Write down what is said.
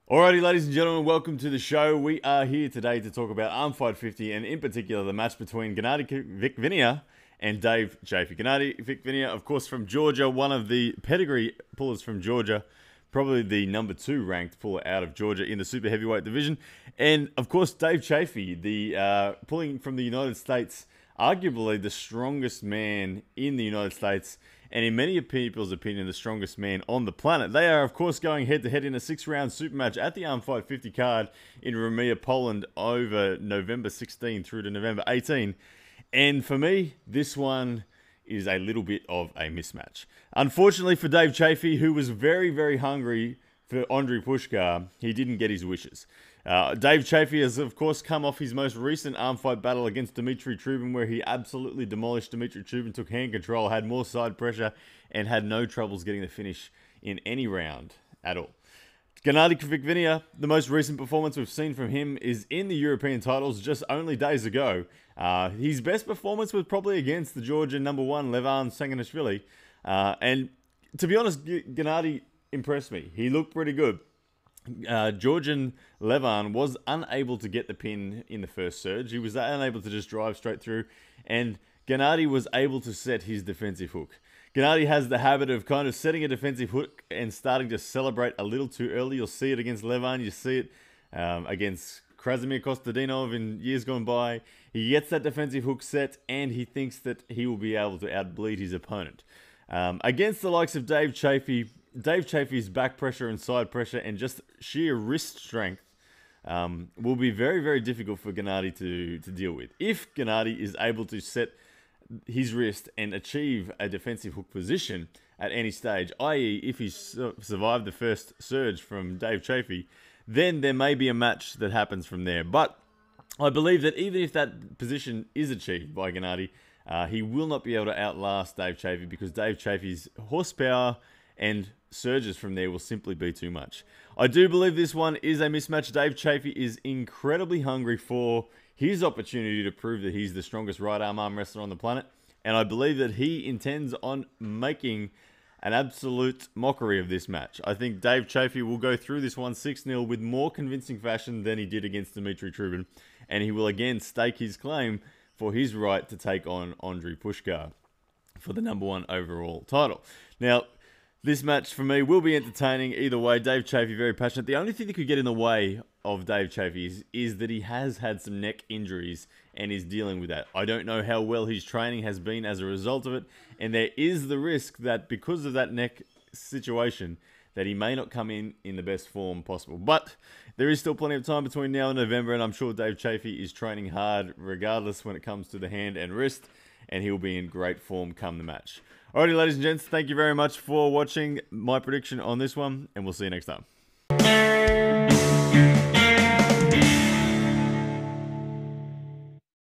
Alrighty, ladies and gentlemen, welcome to the show. We are here today to talk about Armfight 50 and in particular the match between Genadi Kvikvinia and Dave Chaffee. Genadi Kvikvinia, of course, from Georgia, one of the pedigree pullers from Georgia, probably the number 2 ranked puller out of Georgia in the super heavyweight division. And of course, Dave Chaffee, the pulling from the United States, arguably the strongest man in the United States, and in many people's opinion, the strongest man on the planet. They are, of course, going head-to-head in a 6-round super match at the Armfight 50 card in Rumia, Poland, over November 16 through to November 18. And for me, this one is a little bit of a mismatch. Unfortunately for Dave Chaffee, who was very, very hungry for Andrei Pushkar, he didn't get his wishes. Dave Chaffee has, of course, come off his most recent arm fight battle against Dmitry Trubin, where he absolutely demolished Dmitry Trubin, took hand control, had more side pressure, and had no troubles getting the finish in any round at all. Genadi Kvikvinia, the most recent performance we've seen from him is in the European titles just only days ago. His best performance was probably against the Georgian number 1, Levan Sanganishvili. And to be honest, Genadi impressed me. He looked pretty good. Georgian Levan was unable to get the pin in the first surge. He was unable to just drive straight through, and Genadi was able to set his defensive hook. Genadi has the habit of kind of setting a defensive hook and starting to celebrate a little too early. You'll see it against Levan. You see it against Krasimir Kostadinov in years gone by. He gets that defensive hook set, and he thinks that he will be able to outbleed his opponent. Against the likes of Dave Chaffee's back pressure and side pressure and just sheer wrist strength will be very, very difficult for Genadi to deal with. If Genadi is able to set his wrist and achieve a defensive hook position at any stage, i.e. if he survived the first surge from Dave Chaffee, then there may be a match that happens from there. But I believe that even if that position is achieved by Genadi, he will not be able to outlast Dave Chaffee because Dave Chaffee's horsepower and surges from there will simply be too much. I do believe this one is a mismatch. Dave Chaffee is incredibly hungry for his opportunity to prove that he's the strongest right arm wrestler on the planet, and I believe that he intends on making an absolute mockery of this match. I think Dave Chaffee will go through this one 6-0 with more convincing fashion than he did against Dmitry Trubin, and he will again stake his claim for his right to take on Andrei Pushkar for the number 1 overall title. Now, this match, for me, will be entertaining either way. Dave Chaffee, very passionate. The only thing that could get in the way of Dave Chaffee is that he has had some neck injuries and is dealing with that. I don't know how well his training has been as a result of it, and there is the risk that because of that neck situation, that he may not come in the best form possible. But there is still plenty of time between now and November, and I'm sure Dave Chaffee is training hard regardless when it comes to the hand and wrist, and he'll be in great form come the match. Alrighty, ladies and gents, thank you very much for watching my prediction on this one, and we'll see you next time.